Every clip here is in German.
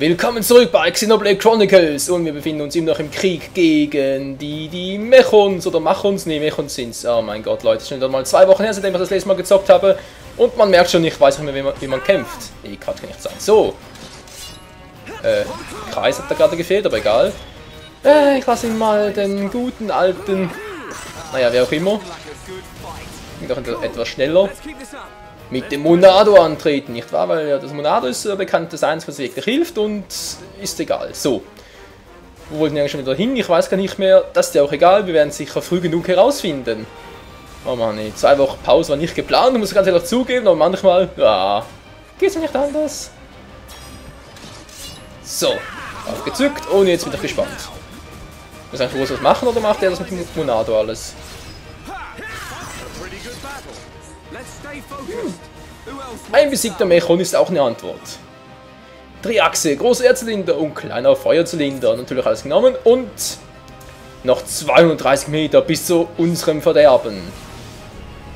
Willkommen zurück bei Xenoblade Chronicles und wir befinden uns immer noch im Krieg gegen die Mechons oder Machons, ne Mechons sind's. Oh mein Gott Leute, schon wieder mal 2 Wochen her, seitdem ich das letzte Mal gezockt habe und man merkt schon, ich weiß nicht mehr wie man kämpft. Nee, kann nicht sein. So. Kreis hat da gerade gefehlt, aber egal. Ich lasse ihn mal den guten alten, naja, wer auch immer. Geht doch etwas schneller. Mit dem Monado antreten, nicht wahr? Weil ja, das Monado ist bekannt, das eins, was wirklich hilft und ist egal. So. Wo wollten wir eigentlich schon wieder hin? Ich weiß gar nicht mehr. Das ist ja auch egal, wir werden es sicher früh genug herausfinden. Oh Mann, nee. 2 Wochen Pause war nicht geplant, muss ich ganz ehrlich zugeben, aber manchmal, ja, geht's ja nicht anders. So, aufgezückt und jetzt bin ich gespannt. Muss ich eigentlich was machen oder macht er das mit dem Monado alles? Ein besiegter Mechon ist auch eine Antwort. Triachse, großer Erdzylinder und kleiner Feuerzylinder. Natürlich alles genommen und noch 230 Meter bis zu unserem Verderben.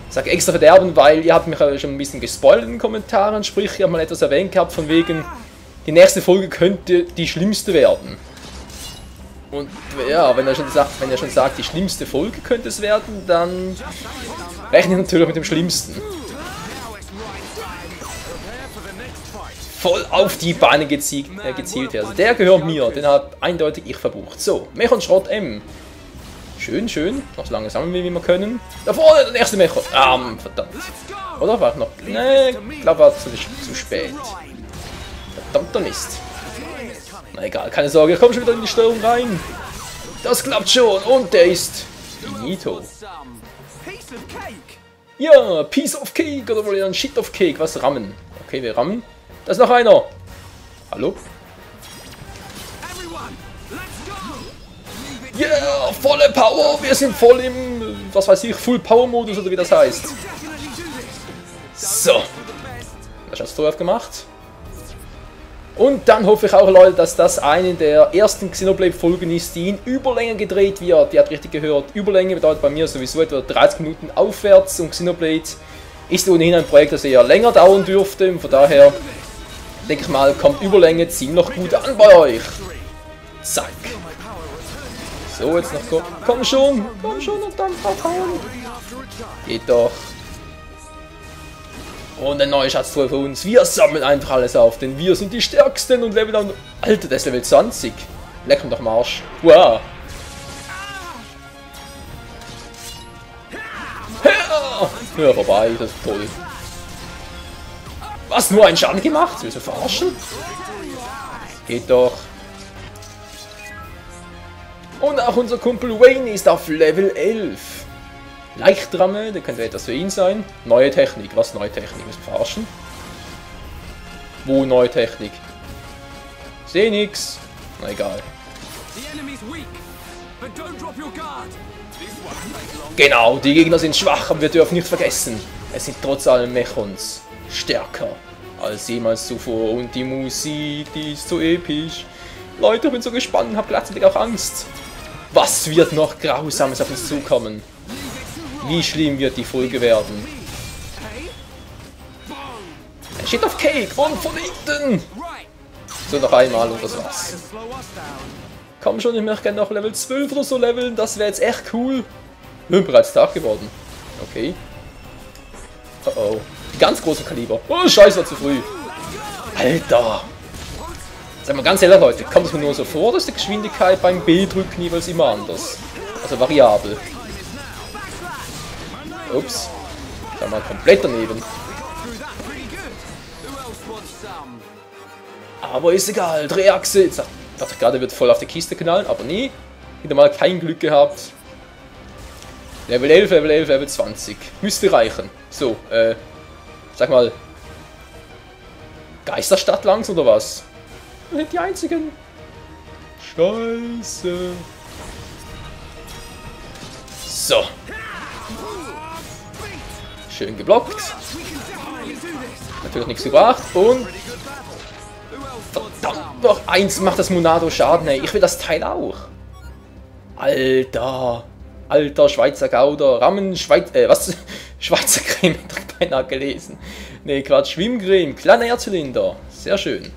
Ich sage extra Verderben, weil ihr habt mich ja schon ein bisschen gespoilt in den Kommentaren. Sprich, ich habe mal etwas erwähnt gehabt von wegen, die nächste Folge könnte die schlimmste werden. Und ja, wenn er schon sagt, die schlimmste Folge könnte es werden, dann rechne ich natürlich mit dem Schlimmsten. Voll auf die Beine gezielt. Also der gehört mir, den hat eindeutig ich verbucht. So, Mechon Schrott M. Schön, schön. Noch so lange sammeln wir, wie wir können. Da vorne, der erste Mechon. Verdammt. Oder war ich noch? Ne, ich glaube, war zu spät. Verdammter Mist. Na egal, keine Sorge, ich komme schon wieder in die Steuerung rein. Das klappt schon und der ist finito. Ja, Piece of Cake oder wohl ein Shit of Cake. Was rammen? Okay, wir rammen. Da ist noch einer. Hallo? Yeah, volle Power. Wir sind voll im, was weiß ich, Full Power Modus oder wie das heißt. So. Das hast du aufgemacht. Und dann hoffe ich auch, Leute, dass das eine der ersten Xenoblade-Folgen ist, die in Überlänge gedreht wird. Ihr habt richtig gehört, Überlänge bedeutet bei mir sowieso etwa 30 Minuten aufwärts und Xenoblade ist ohnehin ein Projekt, das eher länger dauern dürfte. Und von daher, denke ich mal, kommt Überlänge ziemlich gut an bei euch. Zack. So, jetzt noch, komm schon und dann draufhauen. Geht doch. Und ein neuer Schatztruhe für uns. Wir sammeln einfach alles auf, denn wir sind die Stärksten und Level down. Alter, der ist Level 20. Leck mich doch am Arsch. Wow. Ja, vorbei, das ist toll. Was, nur einen Schaden gemacht? Willst du verarschen? Geht doch. Und auch unser Kumpel Wayne ist auf Level 11. Leichtramme, der könnte etwas für ihn sein. Neue Technik. Was neue Technik? Willst du verarschen? Wo neue Technik? Seh nix. Na egal. Genau, die Gegner sind schwach, aber wir dürfen nicht vergessen, es sind trotz allem Mechons stärker als jemals zuvor und die Musik, die ist so episch. Leute, ich bin so gespannt und habe gleichzeitig auch Angst. Was wird noch Grausames auf uns zukommen? Wie schlimm wird die Folge werden? Ein Shit of Cake und von hinten! So, noch einmal und das war's. Komm schon, ich möchte gerne noch Level 12 oder so leveln, das wäre jetzt echt cool. Bereits Tag geworden. Okay. Oh oh. Die ganz großen Kaliber. Oh, scheiße, war zu früh. Alter. Sag mal ganz ehrlich, Leute, kommt es mir nur so vor, dass die Geschwindigkeit beim B-Drücken jeweils immer anders. Also variabel. Ups. Da mal komplett daneben. Aber ist egal. Drehachse. Jetzt dachte ich gerade, wird voll auf die Kiste knallen, aber nie. Wieder mal kein Glück gehabt. Level 11, Level 11, Level 20. Müsste reichen. So, sag mal. Geisterstadt langs oder was? Wir sind die einzigen. Scheiße. So. Schön geblockt. Natürlich nichts gebracht. Und verdammt, noch eins macht das Monado Schaden, ey. Ich will das Teil auch. Alter. Alter Schweizer Gouda. Rammen, was? Schweizer Creme, hab ich beinahe gelesen. Ne, Quatsch. Schwimmcreme. Kleiner Erdzylinder. Sehr schön.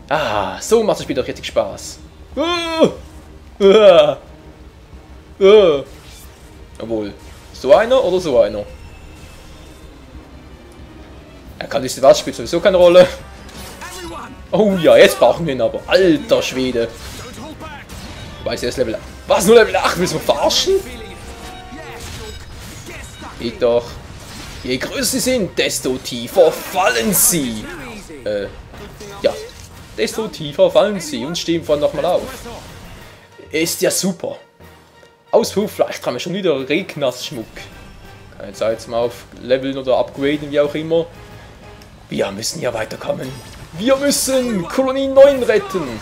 Ah, so macht das Spiel doch richtig Spaß. Obwohl, so einer oder so einer? Er kann diese was, spielt sowieso keine Rolle. Oh ja, jetzt brauchen wir ihn aber. Alter Schwede. Wobei es erst Level 8. Was, nur Level 8? Willst du mich verarschen? Geht doch. Je größer sie sind, desto tiefer fallen sie. Ja. Desto tiefer fallen sie und stehen vorhin nochmal auf. Ist ja super. Auspuff, vielleicht haben wir schon wieder Regnasschmuck. Kann jetzt halt mal auf Leveln oder upgraden, wie auch immer. Wir müssen hier weiterkommen. Wir müssen Kolonie 9 retten.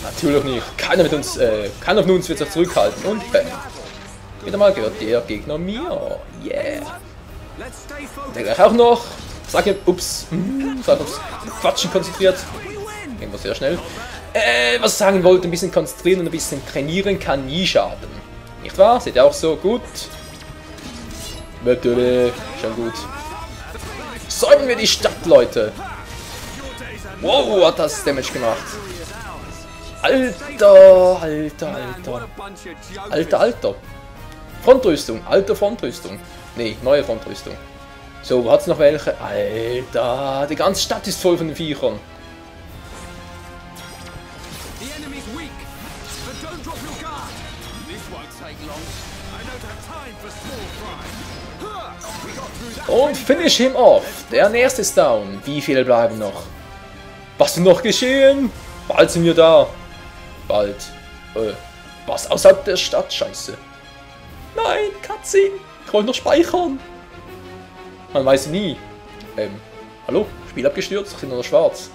Natürlich nicht. Keiner von uns wird sich zurückhalten. Und bam. Wieder mal gehört der Gegner mir. Yeah. Der gleich auch noch. Sag ich, ups. Sag ups. Quatschen konzentriert. Gehen wir sehr schnell. Was ich sagen wollte, ein bisschen konzentrieren und ein bisschen trainieren kann nie schaden. Nicht wahr? Seht ihr auch so? Gut. Schon gut. Säumen wir die Stadt, Leute. Wow, hat das Damage gemacht. Alter. Frontrüstung, alte Frontrüstung. Nee, neue Frontrüstung. So, wo hat's noch welche? Alter, die ganze Stadt ist voll von den Viechern. Und finish him off. Der nächste ist down. Wie viele bleiben noch? Was ist noch geschehen? Bald sind wir da. Bald. Was außerhalb der Stadt? Scheiße. Nein, Cutscene. Ich wollte noch speichern. Man weiß nie. Hallo? Spiel abgestürzt? Ich bin nur noch schwarz.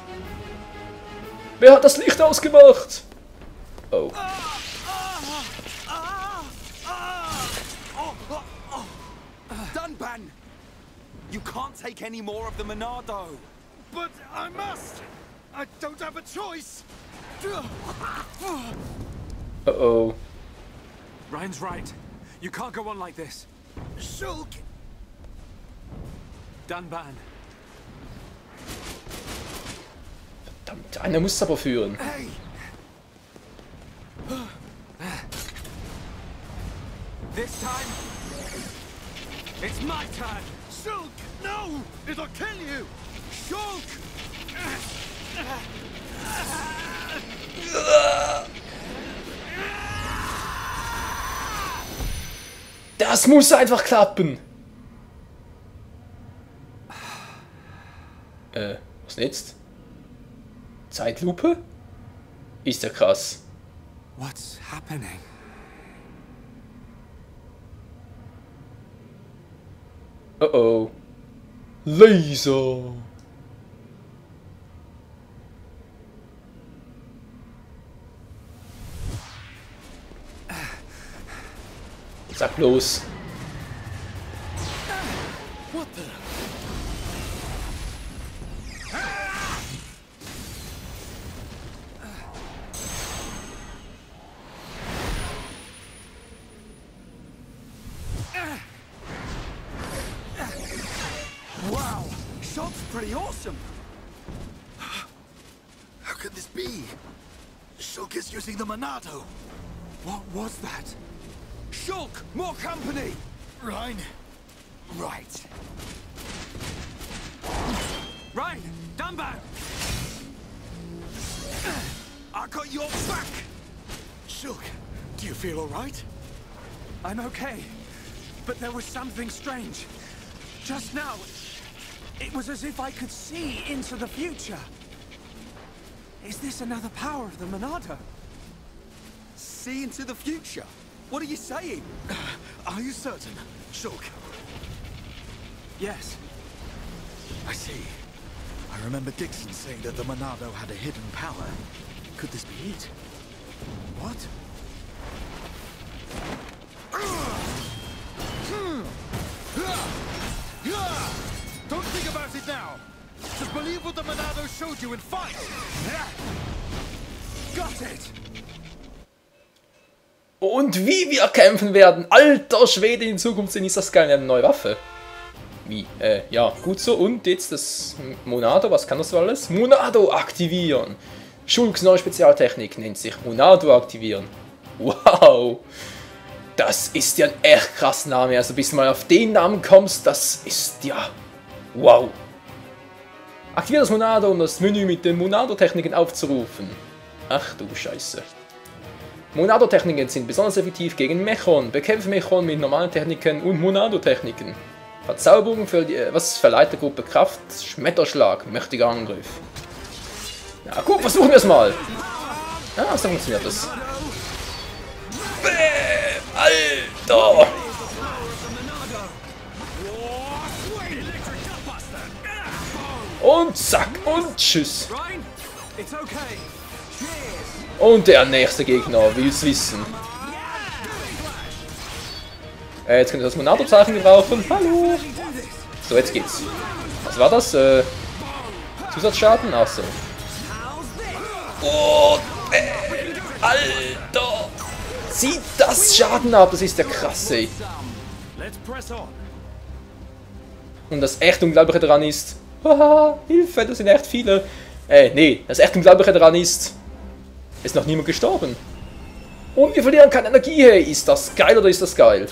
Wer hat das Licht ausgemacht? Oh. Dunban! You can't take any more of the Monado. But I must! I don't have a choice! Uh-oh. Ryan's right. You can't go on like this. Shulk! Dunban. Verdammt, einer muss es aber führen. Hey! This time, it's my turn. Shulk! No! It'll kill you! Shulk! Das muss einfach klappen. Was denn jetzt? Zeitlupe? Ist ja krass. What's happening? Oh. Laser. Sag bloß. What the? Wow! Shulk's pretty awesome! How could this be? Shulk is using the Monado! What was that? Shulk! More company! Ryan. Right. Ryan! Dunban! I got your back! Shulk, do you feel alright? I'm okay. But there was something strange. Just now, it was as if I could see into the future. Is this another power of the Monado? See into the future? What are you saying? Are you certain, Shulk? Yes. I see. I remember Dixon saying that the Monado had a hidden power. Could this be it? What? Don't think about it now. Just believe what the Monado showed you and fight. Got it. Und wie wir kämpfen werden. Alter Schwede, in Zukunft ist das geil. Eine neue Waffe. Wie? Ja, gut so. Und jetzt das Monado, was kann das so alles? Monado aktivieren. Shulks neue Spezialtechnik nennt sich Monado aktivieren. Wow. Das ist ja ein echt krasser Name. Also bis du mal auf den Namen kommst, das ist ja... Wow. Aktiviere das Monado, um das Menü mit den Monado-Techniken aufzurufen. Ach du Scheiße. Monado-Techniken sind besonders effektiv gegen Mechon. Bekämpfe Mechon mit normalen Techniken und Monado-Techniken. Verzauberung für die, was verleiht der Gruppe Kraft? Schmetterschlag, mächtiger Angriff. Ja gut, versuchen wir es mal. Ja, so funktioniert das. Bäm, Alter! Und zack, und tschüss. Und der nächste Gegner will's wissen. Jetzt könnt ihr das Monado-Zeichen gebrauchen. Hallo! So, jetzt geht's. Was war das? Zusatzschaden? Ach so. Oh, Alter! Zieht das Schaden ab, das ist der krasse. Und das echt Unglaubliche daran ist... Haha, Hilfe, das sind echt viele. Nee, das echt Unglaubliche daran ist noch niemand gestorben. Und wir verlieren keine Energie, hey. Ist das geil oder ist das geil?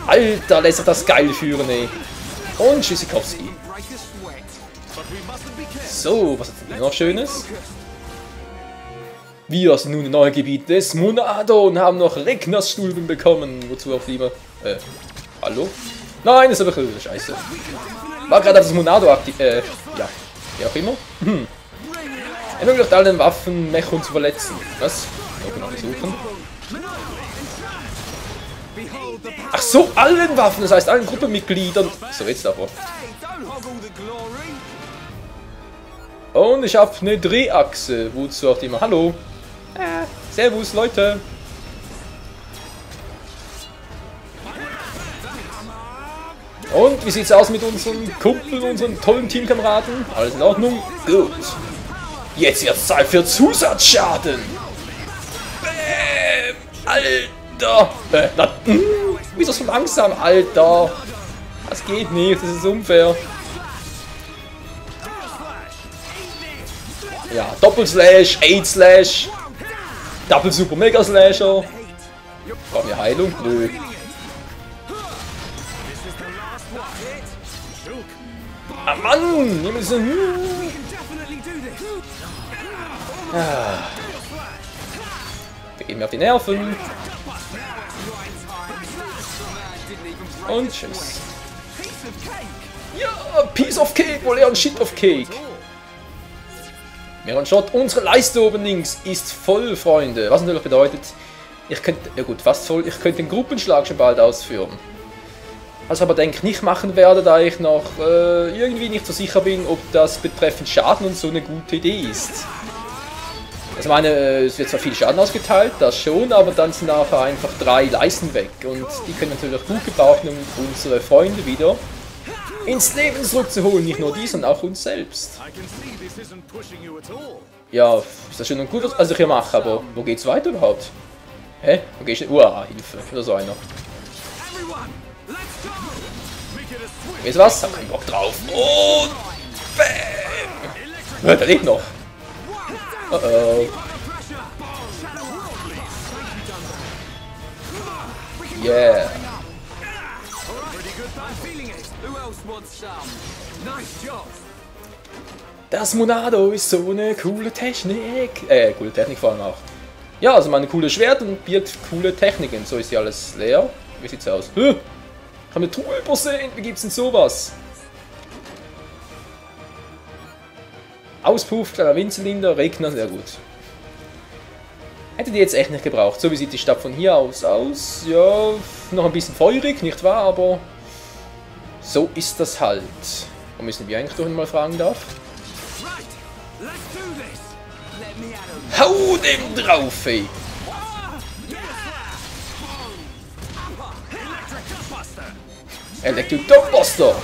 Alter, lässt sich das geil führen, ey. Und Tschüssikowski. So, was hat denn noch Schönes? Wir sind nun im neuen Gebiet des Monado und haben noch Regners Stulben bekommen. Wozu auch lieber? Hallo? Nein, ist aber scheiße. War gerade das Monado aktiv. Ja. Wie auch immer. Ermöglicht allen Waffen, Mechon zu verletzen. Was? Okay, noch versuchen. Ach so, allen Waffen, das heißt allen Gruppenmitgliedern. So, jetzt aber. Und ich habe eine Drehachse. Wozu auch immer. Hallo. Servus, Leute. Und wie sieht's aus mit unseren Kumpeln, unseren tollen Teamkameraden? Alles in Ordnung? Gut. Jetzt wird's Zeit für Zusatzschaden. Bäm. Alter. Wieso so langsam, Alter? Das geht nicht, das ist unfair. Ja, Doppelslash, 8-Slash, Double Super Mega Slasher. Brauchen wir Heilung? Nö. Ah Mann! Wir müssen. Wir gehen mir auf die Nerven. Und tschüss. Ja, Piece of Cake, wohl eher ein Shit of Cake. Meron Shot, unsere Leiste oben links ist voll, Freunde. Was natürlich bedeutet, ich könnte, ja gut, fast voll, ich könnte den Gruppenschlag schon bald ausführen. Was ich aber denke ich nicht machen werde, da ich noch irgendwie nicht so sicher bin, ob das betreffend Schaden und so eine gute Idee ist. Also meine, es wird zwar viel Schaden ausgeteilt, das schon, aber dann sind nachher einfach 3 Leisten weg. Und die können wir natürlich gut gebrauchen, um unsere Freunde wieder ins Leben zurückzuholen. Nicht nur die, sondern auch uns selbst. Ja, ist das schön und gut, was ich hier mache, aber wo geht's weiter überhaupt? Hä? Wo gehst du? Hilfe, oder so einer. Weißt du was? Hab keinen Bock drauf. Und bäm! Der lebt noch. Oh oh. Yeah. Das Monado ist so eine coole Technik. Coole Technik vor allem auch. Ja, also meine coole Schwert und birgt coole Techniken. So ist hier alles leer. Wie sieht's aus? Kann eine Truhe übersehen? Wie gibt's denn sowas? Auspuff, kleiner Windzylinder, Regner, sehr gut. Hätte die jetzt echt nicht gebraucht. So wie sieht die Stadt von hier aus? Ja, noch ein bisschen feurig, nicht wahr? Aber so ist das halt. Wo müssen wir eigentlich durch, mal fragen darf? Hau dem drauf, ey! Electric Duckbuster!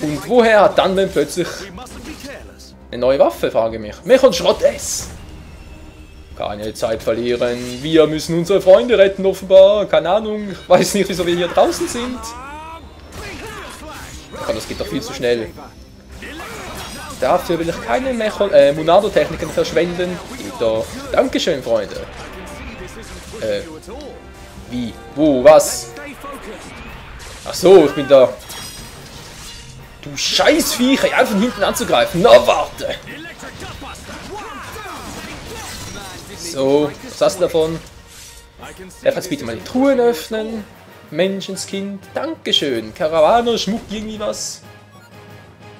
Und woher hat dann wenn plötzlich eine neue Waffe, frage ich mich. Mechon Schrott S. Keine Zeit verlieren. Wir müssen unsere Freunde retten, offenbar. Keine Ahnung. Ich weiß nicht, wieso wir hier draußen sind. Aber das geht doch viel zu schnell. Dafür will ich keine Monado-Techniken verschwenden. Doch. Dankeschön, Freunde. Wie? Wo? Was? Ach so, ich bin da. Du Scheißviecher, einfach von hinten anzugreifen. Na, warte. So, was hast du davon? Darf jetzt bitte mal die Truhen öffnen? Menschenskind, Dankeschön. Karawane, Schmuck, irgendwie was.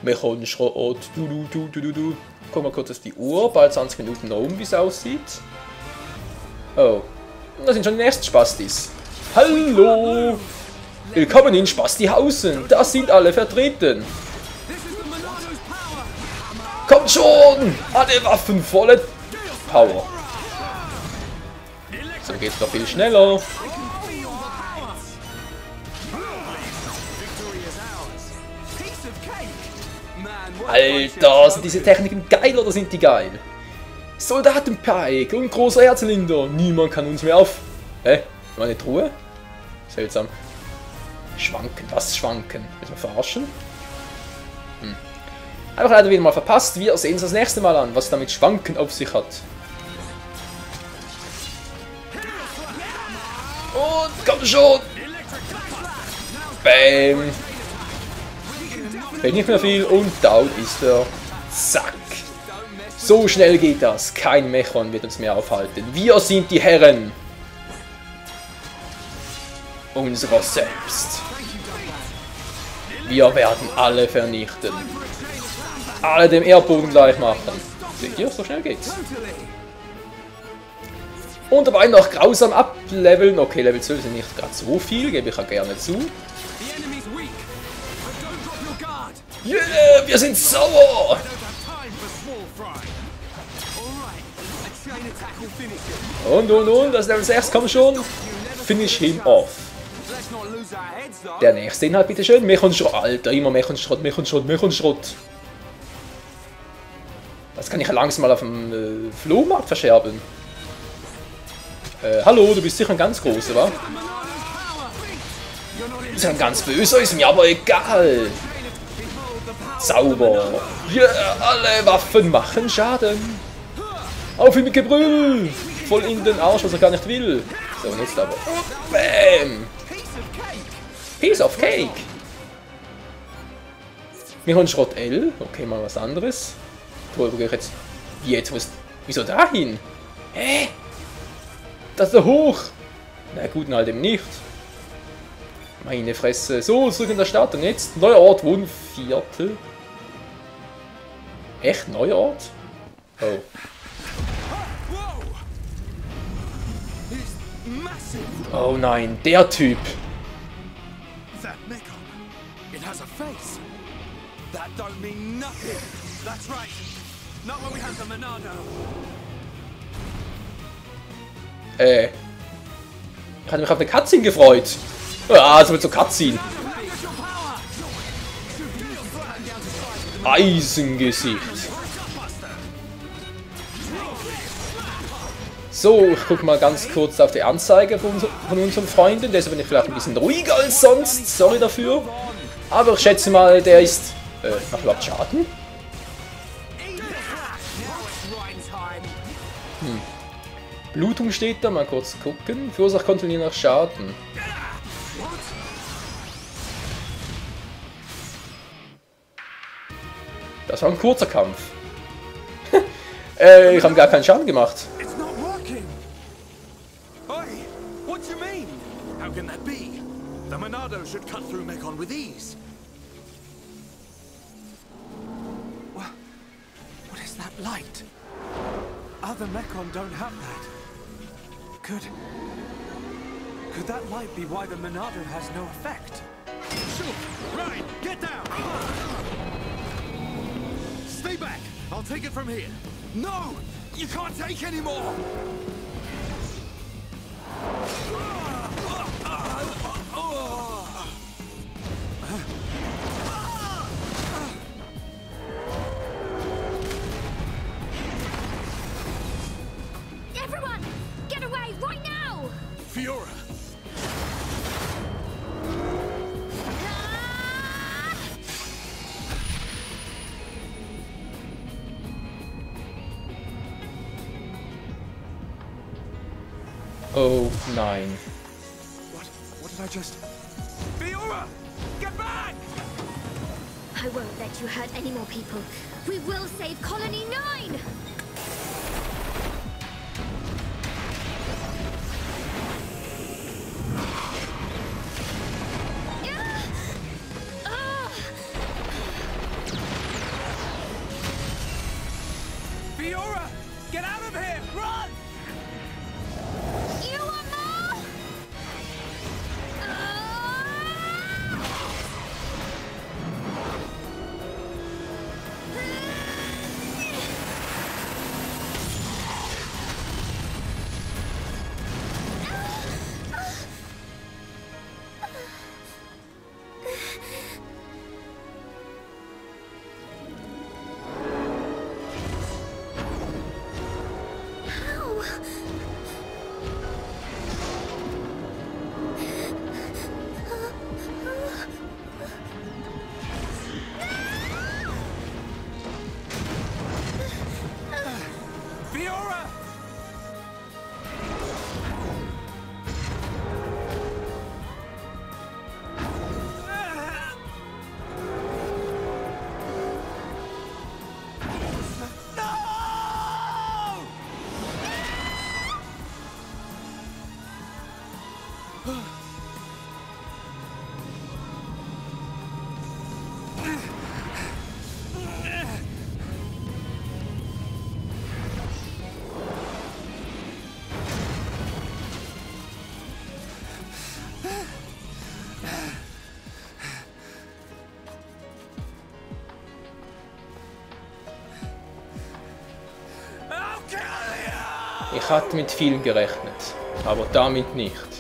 Mechon, Schrott, du. Guck mal kurz auf die Uhr, bald 20 Minuten noch wie es aussieht. Oh, da sind schon die nächsten Spastis. Hallo! Willkommen in Spastihausen, da sind alle vertreten. Kommt schon! Alle Waffen, volle Power. So geht's doch viel schneller. Alter, sind diese Techniken geil oder sind die geil? Soldatenpike und großer Herzlinder. Niemand kann uns mehr auf... Meine Truhe? Seltsam. Schwanken, was schwanken? Willst du mich verarschen? Einfach leider wieder mal verpasst. Wir sehen uns das nächste Mal an, was damit Schwanken auf sich hat. Und komm schon! Bam! Fällt nicht mehr viel und down ist er. Zack! So schnell geht das. Kein Mechon wird uns mehr aufhalten. Wir sind die Herren unserer selbst. Wir werden alle vernichten. Alle dem Erdboden gleich machen. Seht ihr, so schnell geht's. Und dabei noch grausam ableveln. Okay, Level 12 sind nicht gerade so viel, gebe ich ja gerne zu. Yeah, wir sind sauer! Und, das Level 6, komm schon. Finish him off. Der nächste Inhalt, bitteschön. Mechon Schrott. Alter, immer Mechon Schrott. Das kann ich langsam mal auf dem Flohmarkt verscherbeln. Hallo, du bist sicher ein ganz großer, wa? Ist ein ganz böser, ist mir aber egal. Sauber. Yeah, alle Waffen machen Schaden. Auf ihn mit Gebrüll. Voll in den Arsch, was er gar nicht will. So, und jetzt aber. Bam. Piece of Cake. Wir haben Schrott L. Okay, mal was anderes. Wo gehe ich jetzt? Wieso dahin? Hä? Das ist da hoch. Na gut, halt eben nicht. Meine Fresse. So, zurück in der Stadt. Und jetzt neuer Ort, Wohnviertel. Echt? Neuer Ort? Oh. Oh nein, der Typ. That Mechon, it has a face. That don't mean nothing. That's right. Not when we have the Monado. Ich hatte mich auf eine Cutscene gefreut. Ah, es wird so Cutscene. Eisengesicht. So, ich gucke mal ganz kurz auf die Anzeige von unseren Freunden. Deshalb bin ich vielleicht ein bisschen ruhiger als sonst. Sorry dafür. Aber ich schätze mal, der ist... macht überhaupt Schaden? Blutung steht da, mal kurz gucken. Verursacht kontrollieren nach Schaden. Das war ein kurzer Kampf. Ich habe gar keinen Schaden gemacht. It's not working. Oi, what do you mean? How can that be? The Monado should cut through Mechon with ease. What is that light? Other Mechon don't have that. Could that light be why the Monado has no effect? Shoot! Ryan, get down! Stay back! I'll take it from here. No! You can't take anymore! Fiora! Oh nein. What did I just... Fiora! Get back! I won't let you hurt any more people. We will save Colony 9! Fiora! Get out of here! Run! You want more? Fiora! Ich hatte mit viel gerechnet, aber damit nicht.